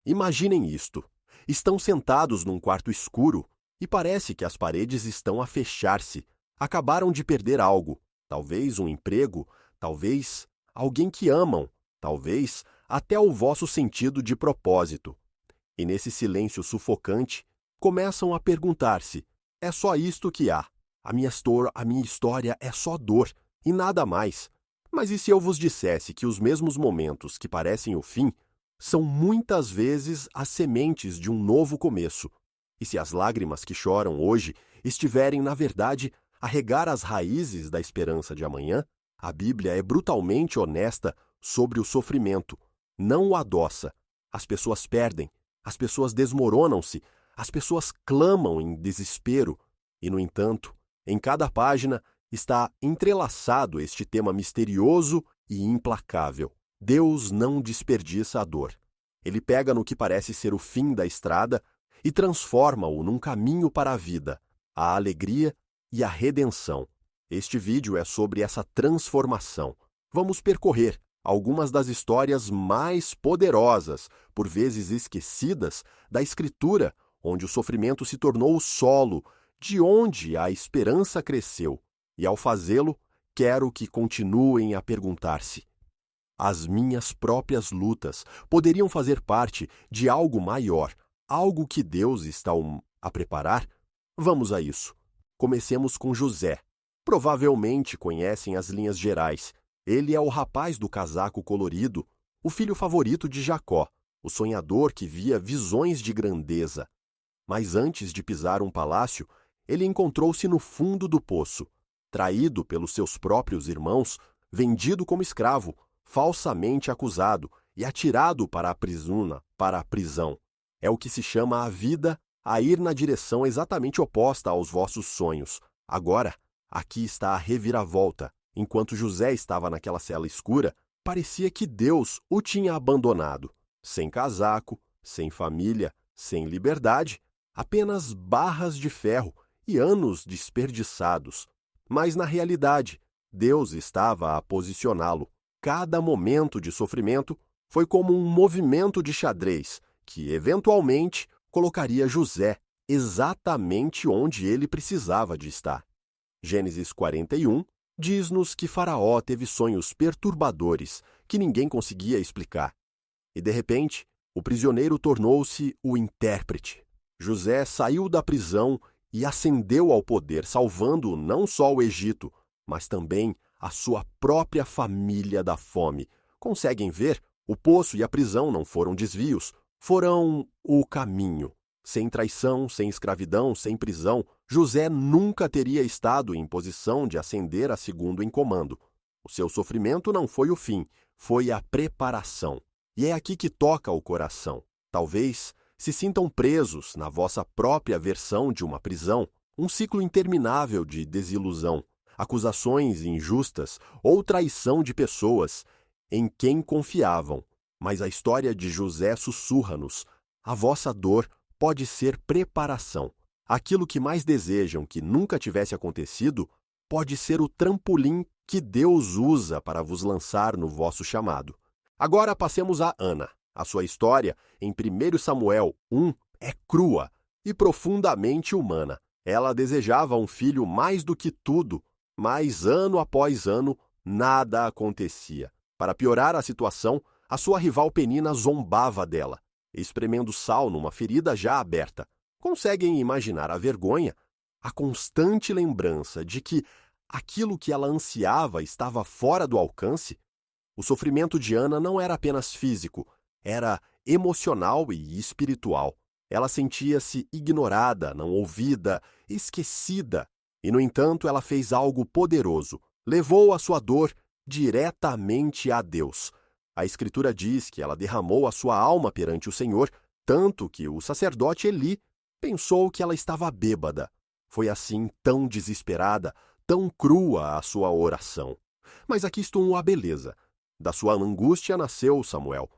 Imaginem isto. Estão sentados num quarto escuro e parece que as paredes estão a fechar-se. Acabaram de perder algo, talvez um emprego, talvez alguém que amam, talvez até o vosso sentido de propósito. E nesse silêncio sufocante, começam a perguntar-se: é só isto que há? A minha história é só dor e nada mais. Mas e se eu vos dissesse que os mesmos momentos que parecem o fim são muitas vezes as sementes de um novo começo? E se as lágrimas que choram hoje estiverem, na verdade, a regar as raízes da esperança de amanhã? A Bíblia é brutalmente honesta sobre o sofrimento, não o adoça. As pessoas perdem, as pessoas desmoronam-se, as pessoas clamam em desespero. E, no entanto, em cada página está entrelaçado este tema misterioso e implacável. Deus não desperdiça a dor. Ele pega no que parece ser o fim da estrada e transforma-o num caminho para a vida, a alegria e a redenção. Este vídeo é sobre essa transformação. Vamos percorrer algumas das histórias mais poderosas, por vezes esquecidas, da Escritura, onde o sofrimento se tornou o solo, de onde a esperança cresceu. E ao fazê-lo, quero que continuem a perguntar-se: as minhas próprias lutas poderiam fazer parte de algo maior, algo que Deus está a preparar? Vamos a isso. Comecemos com José. Provavelmente conhecem as linhas gerais. Ele é o rapaz do casaco colorido, o filho favorito de Jacó, o sonhador que via visões de grandeza. Mas antes de pisar um palácio, ele encontrou-se no fundo do poço, traído pelos seus próprios irmãos, vendido como escravo, falsamente acusado e atirado para a prisão. É o que se chama a vida a ir na direção exatamente oposta aos vossos sonhos. Agora, aqui está a reviravolta. Enquanto José estava naquela cela escura, parecia que Deus o tinha abandonado. Sem casaco, sem família, sem liberdade, apenas barras de ferro e anos desperdiçados. Mas, na realidade, Deus estava a posicioná-lo. Cada momento de sofrimento foi como um movimento de xadrez que, eventualmente, colocaria José exatamente onde ele precisava de estar. Gênesis 41 diz-nos que Faraó teve sonhos perturbadores que ninguém conseguia explicar. E, de repente, o prisioneiro tornou-se o intérprete. José saiu da prisão e ascendeu ao poder, salvando não só o Egito, mas também a sua própria família da fome. Conseguem ver? O poço e a prisão não foram desvios, foram o caminho. Sem traição, sem escravidão, sem prisão, José nunca teria estado em posição de ascender a segundo em comando. O seu sofrimento não foi o fim, foi a preparação. E é aqui que toca o coração. Talvez se sintam presos na vossa própria versão de uma prisão, um ciclo interminável de desilusão, acusações injustas ou traição de pessoas em quem confiavam. Mas a história de José sussurra-nos: a vossa dor pode ser preparação. Aquilo que mais desejam que nunca tivesse acontecido pode ser o trampolim que Deus usa para vos lançar no vosso chamado. Agora passemos a Ana. A sua história, em 1 Samuel 1, é crua e profundamente humana. Ela desejava um filho mais do que tudo, mas ano após ano nada acontecia. Para piorar a situação, a sua rival Penina zombava dela, espremendo sal numa ferida já aberta. Conseguem imaginar a vergonha? A constante lembrança de que aquilo que ela ansiava estava fora do alcance? O sofrimento de Ana não era apenas físico, era emocional e espiritual. Ela sentia-se ignorada, não ouvida, esquecida. E, no entanto, ela fez algo poderoso. Levou a sua dor diretamente a Deus. A Escritura diz que ela derramou a sua alma perante o Senhor, tanto que o sacerdote Eli pensou que ela estava bêbada. Foi assim tão desesperada, tão crua a sua oração. Mas aqui está a beleza. Da sua angústia nasceu Samuel,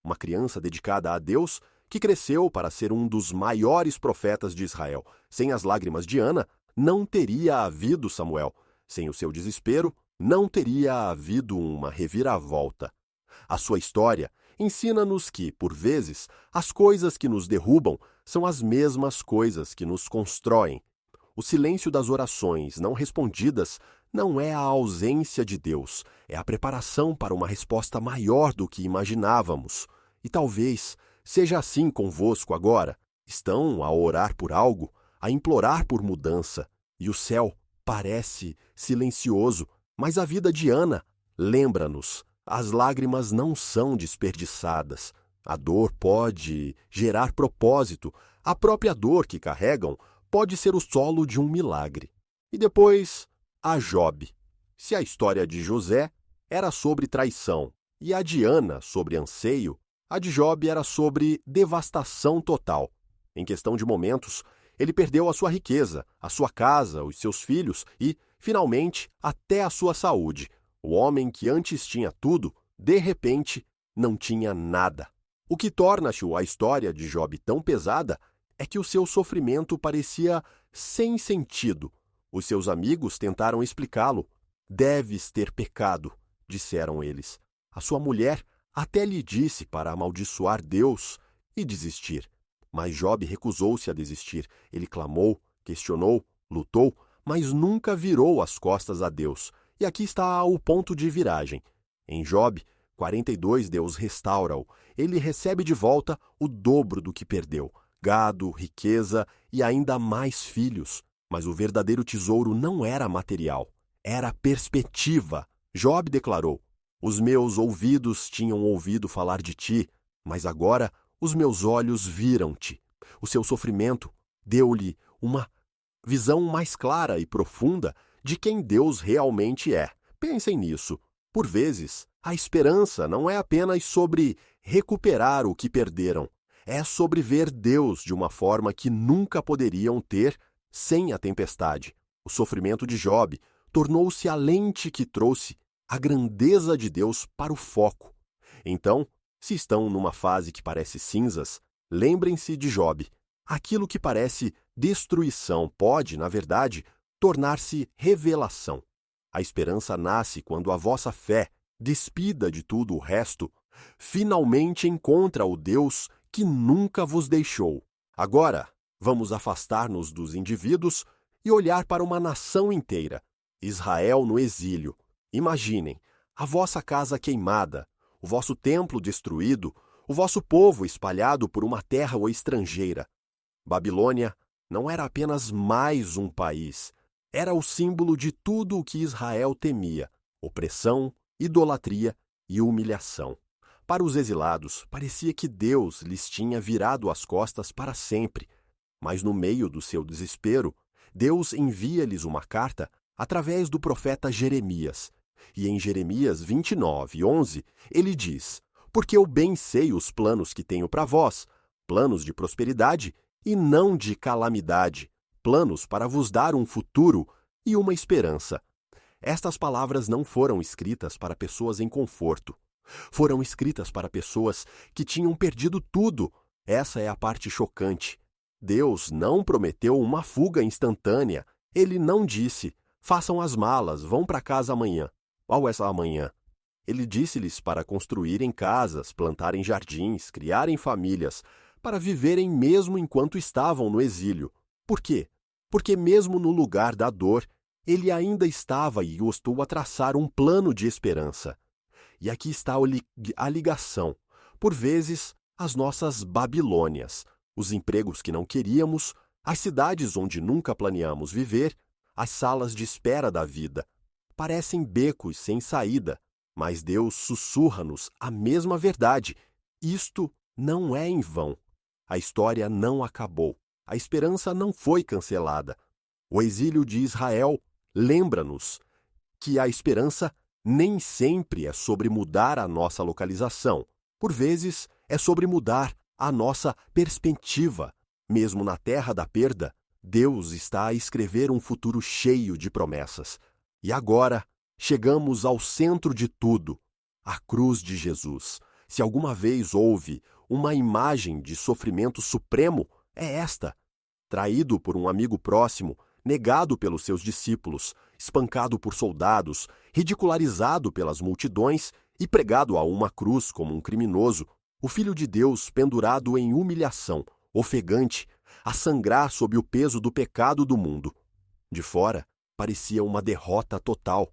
uma criança dedicada a Deus que cresceu para ser um dos maiores profetas de Israel. Sem as lágrimas de Ana, não teria havido Samuel. Sem o seu desespero, não teria havido uma reviravolta. A sua história ensina-nos que, por vezes, as coisas que nos derrubam são as mesmas coisas que nos constroem. O silêncio das orações não respondidas não é a ausência de Deus, é a preparação para uma resposta maior do que imaginávamos. E talvez seja assim convosco agora. Estão a orar por algo, a implorar por mudança, e o céu parece silencioso, mas a vida de Ana lembra-nos: as lágrimas não são desperdiçadas. A dor pode gerar propósito, a própria dor que carregam pode ser o solo de um milagre. E depois, a Jobe. Se a história de José era sobre traição e a de Ana sobre anseio, a de Jobe era sobre devastação total. Em questão de momentos, ele perdeu a sua riqueza, a sua casa, os seus filhos e, finalmente, até a sua saúde. O homem que antes tinha tudo, de repente, não tinha nada. O que torna a história de Jobe tão pesada é que o seu sofrimento parecia sem sentido. Os seus amigos tentaram explicá-lo. Deves ter pecado, disseram eles. A sua mulher até lhe disse para amaldiçoar Deus e desistir. Mas Jobe recusou-se a desistir. Ele clamou, questionou, lutou, mas nunca virou as costas a Deus. E aqui está o ponto de viragem. Em Jobe 42, Deus restaura-o. Ele recebe de volta o dobro do que perdeu: gado, riqueza e ainda mais filhos. Mas o verdadeiro tesouro não era material, era perspectiva. Jobe declarou: os meus ouvidos tinham ouvido falar de ti, mas agora os meus olhos viram-te. O seu sofrimento deu-lhe uma visão mais clara e profunda de quem Deus realmente é. Pensem nisso. Por vezes, a esperança não é apenas sobre recuperar o que perderam. É sobre ver Deus de uma forma que nunca poderiam ter sem a tempestade. O sofrimento de Jobe tornou-se a lente que trouxe a grandeza de Deus para o foco. Então, se estão numa fase que parece cinzas, lembrem-se de Jobe. Aquilo que parece destruição pode, na verdade, tornar-se revelação. A esperança nasce quando a vossa fé, despida de tudo o resto, finalmente encontra o Deus que nunca vos deixou. Agora, vamos afastar-nos dos indivíduos e olhar para uma nação inteira. Israel no exílio. Imaginem, a vossa casa queimada, o vosso templo destruído, o vosso povo espalhado por uma terra estrangeira. Babilônia não era apenas mais um país, era o símbolo de tudo o que Israel temia: opressão, idolatria e humilhação. Para os exilados, parecia que Deus lhes tinha virado as costas para sempre. Mas no meio do seu desespero, Deus envia-lhes uma carta através do profeta Jeremias. E em Jeremias 29:11, ele diz: porque eu bem sei os planos que tenho para vós, planos de prosperidade e não de calamidade, planos para vos dar um futuro e uma esperança. Estas palavras não foram escritas para pessoas em conforto. Foram escritas para pessoas que tinham perdido tudo. Essa é a parte chocante. Deus não prometeu uma fuga instantânea. Ele não disse: façam as malas, vão para casa amanhã. Qual é essa amanhã? Ele disse-lhes para construírem casas, plantarem jardins, criarem famílias, para viverem mesmo enquanto estavam no exílio. Por quê? Porque mesmo no lugar da dor, ele ainda estava e gostou a traçar um plano de esperança. E aqui está a ligação. Por vezes, as nossas Babilônias, os empregos que não queríamos, as cidades onde nunca planeamos viver, as salas de espera da vida, parecem becos sem saída, mas Deus sussurra-nos a mesma verdade. Isto não é em vão. A história não acabou. A esperança não foi cancelada. O exílio de Israel lembra-nos que a esperança nem sempre é sobre mudar a nossa localização. Por vezes, é sobre mudar a nossa perspectiva. Mesmo na terra da perda, Deus está a escrever um futuro cheio de promessas. E agora, chegamos ao centro de tudo, a cruz de Jesus. Se alguma vez houve uma imagem de sofrimento supremo, é esta. Traído por um amigo próximo, negado pelos seus discípulos, espancado por soldados, ridicularizado pelas multidões e pregado a uma cruz como um criminoso, o Filho de Deus pendurado em humilhação, ofegante, a sangrar sob o peso do pecado do mundo. De fora, parecia uma derrota total.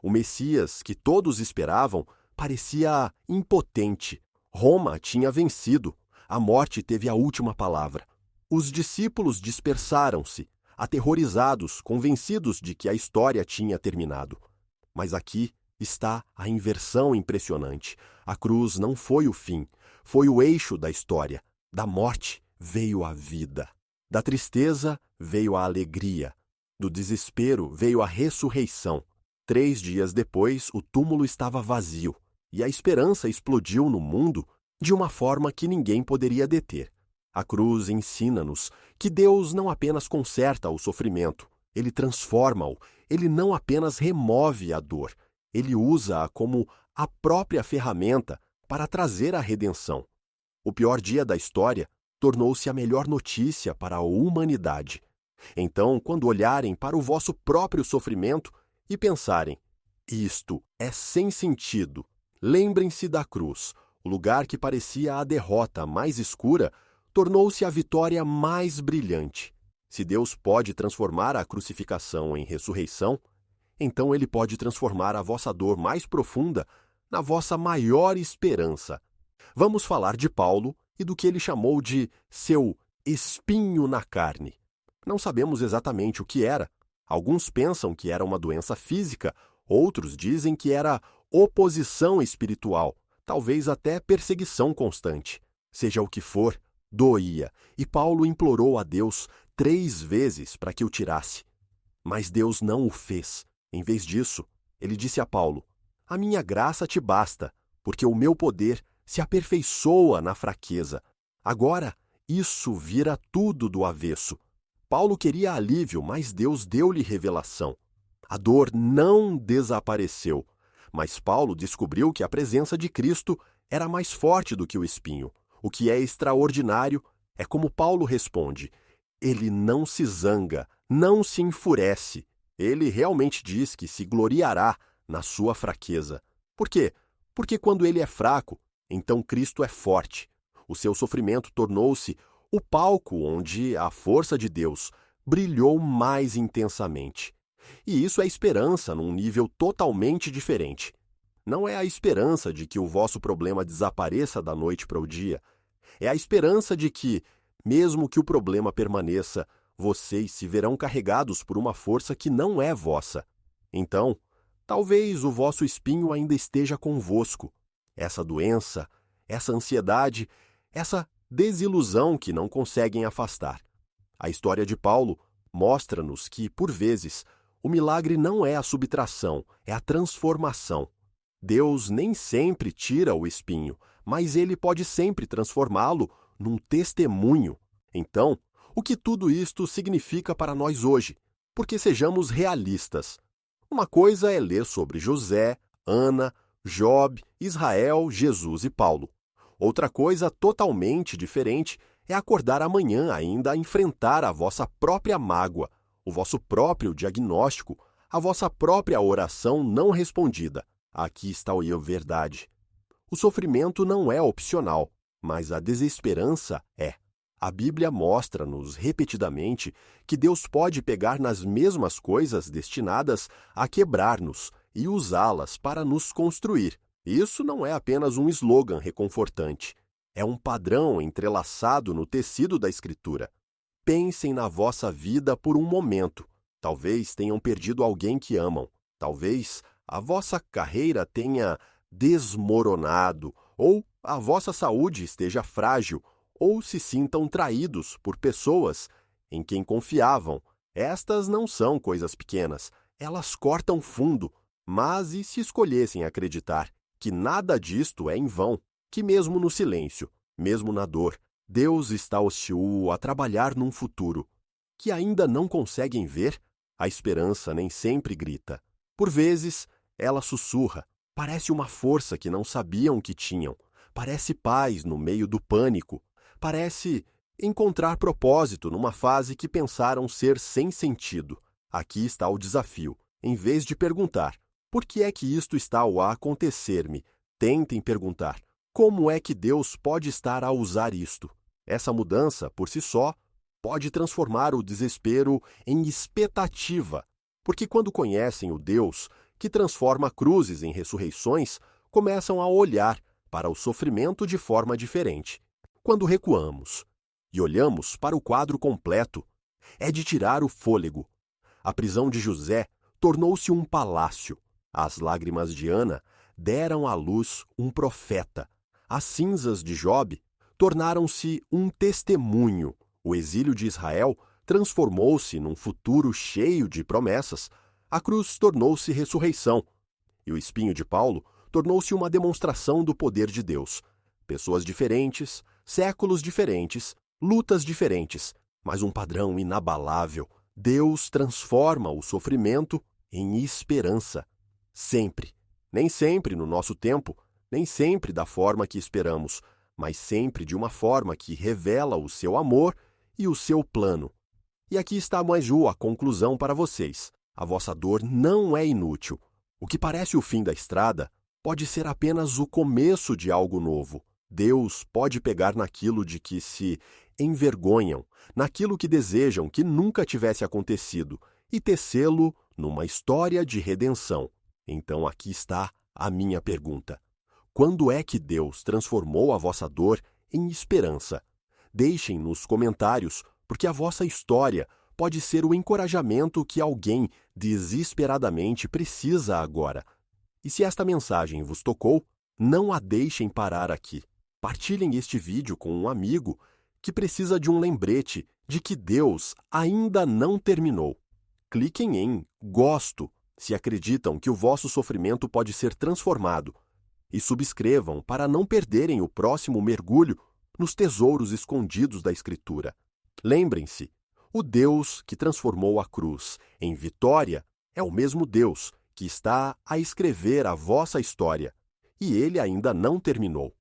O Messias, que todos esperavam, parecia impotente. Roma tinha vencido. A morte teve a última palavra. Os discípulos dispersaram-se, aterrorizados, convencidos de que a história tinha terminado. Mas aqui está a inversão impressionante. A cruz não foi o fim, foi o eixo da história. Da morte veio a vida. Da tristeza veio a alegria. Do desespero veio a ressurreição. 3 dias depois, o túmulo estava vazio e a esperança explodiu no mundo de uma forma que ninguém poderia deter. A cruz ensina-nos que Deus não apenas conserta o sofrimento, Ele transforma-o, Ele não apenas remove a dor, Ele usa-a como a própria ferramenta para trazer a redenção. O pior dia da história tornou-se a melhor notícia para a humanidade. Então, quando olharem para o vosso próprio sofrimento e pensarem, isto é sem sentido, lembrem-se da cruz. O lugar que parecia a derrota mais escura tornou-se a vitória mais brilhante. Se Deus pode transformar a crucificação em ressurreição, então Ele pode transformar a vossa dor mais profunda na vossa maior esperança. Vamos falar de Paulo e do que ele chamou de seu espinho na carne. Não sabemos exatamente o que era. Alguns pensam que era uma doença física, outros dizem que era oposição espiritual, talvez até perseguição constante. Seja o que for, doía, e Paulo implorou a Deus 3 vezes para que o tirasse. Mas Deus não o fez. Em vez disso, ele disse a Paulo, a minha graça te basta, porque o meu poder se aperfeiçoa na fraqueza. Agora, isso vira tudo do avesso. Paulo queria alívio, mas Deus deu-lhe revelação. A dor não desapareceu, mas Paulo descobriu que a presença de Cristo era mais forte do que o espinho. O que é extraordinário é como Paulo responde. Ele não se zanga, não se enfurece. Ele realmente diz que se gloriará na sua fraqueza. Por quê? Porque quando ele é fraco, então Cristo é forte. O seu sofrimento tornou-se o palco onde a força de Deus brilhou mais intensamente. E isso é esperança num nível totalmente diferente. Não é a esperança de que o vosso problema desapareça da noite para o dia. É a esperança de que, mesmo que o problema permaneça, vocês se verão carregados por uma força que não é vossa. Então, talvez o vosso espinho ainda esteja convosco. Essa doença, essa ansiedade, essa desilusão que não conseguem afastar. A história de Paulo mostra-nos que, por vezes, o milagre não é a subtração, é a transformação. Deus nem sempre tira o espinho, mas Ele pode sempre transformá-lo num testemunho. Então, o que tudo isto significa para nós hoje? Porque sejamos realistas. Uma coisa é ler sobre José, Ana, Job, Israel, Jesus e Paulo. Outra coisa totalmente diferente é acordar amanhã ainda a enfrentar a vossa própria mágoa, o vosso próprio diagnóstico, a vossa própria oração não respondida. Aqui está a verdade. O sofrimento não é opcional, mas a desesperança é. A Bíblia mostra-nos repetidamente que Deus pode pegar nas mesmas coisas destinadas a quebrar-nos e usá-las para nos construir. Isso não é apenas um slogan reconfortante. É um padrão entrelaçado no tecido da Escritura. Pensem na vossa vida por um momento. Talvez tenham perdido alguém que amam. Talvez a vossa carreira tenha desmoronado, ou a vossa saúde esteja frágil, ou se sintam traídos por pessoas em quem confiavam. Estas não são coisas pequenas. Elas cortam fundo. Mas e se escolhessem acreditar que nada disto é em vão, que mesmo no silêncio, mesmo na dor, Deus está hostil a trabalhar num futuro que ainda não conseguem ver? A esperança nem sempre grita. Por vezes, ela sussurra, parece uma força que não sabiam que tinham, parece paz no meio do pânico, parece encontrar propósito numa fase que pensaram ser sem sentido. Aqui está o desafio. Em vez de perguntar, por que é que isto está a acontecer-me? Tentem perguntar: como é que Deus pode estar a usar isto? Essa mudança, por si só, pode transformar o desespero em expectativa, porque quando conhecem o Deus que transforma cruzes em ressurreições, começam a olhar para o sofrimento de forma diferente. Quando recuamos e olhamos para o quadro completo, é de tirar o fôlego. A prisão de José tornou-se um palácio. As lágrimas de Ana deram à luz um profeta. As cinzas de Jobe tornaram-se um testemunho. O exílio de Israel transformou-se num futuro cheio de promessas. A cruz tornou-se ressurreição. E o espinho de Paulo tornou-se uma demonstração do poder de Deus. Pessoas diferentes, séculos diferentes, lutas diferentes, mas um padrão inabalável. Deus transforma o sofrimento em esperança. Sempre. Nem sempre no nosso tempo, nem sempre da forma que esperamos, mas sempre de uma forma que revela o seu amor e o seu plano. E aqui está mais a conclusão para vocês. A vossa dor não é inútil. O que parece o fim da estrada pode ser apenas o começo de algo novo. Deus pode pegar naquilo de que se envergonham, naquilo que desejam que nunca tivesse acontecido, e tecê-lo numa história de redenção. Então aqui está a minha pergunta. Quando é que Deus transformou a vossa dor em esperança? Deixem nos comentários, porque a vossa história pode ser o encorajamento que alguém desesperadamente precisa agora. E se esta mensagem vos tocou, não a deixem parar aqui. Partilhem este vídeo com um amigo que precisa de um lembrete de que Deus ainda não terminou. Cliquem em Gosto se acreditam que o vosso sofrimento pode ser transformado e subscrevam para não perderem o próximo mergulho nos tesouros escondidos da Escritura. Lembrem-se, o Deus que transformou a cruz em vitória é o mesmo Deus que está a escrever a vossa história, e ele ainda não terminou.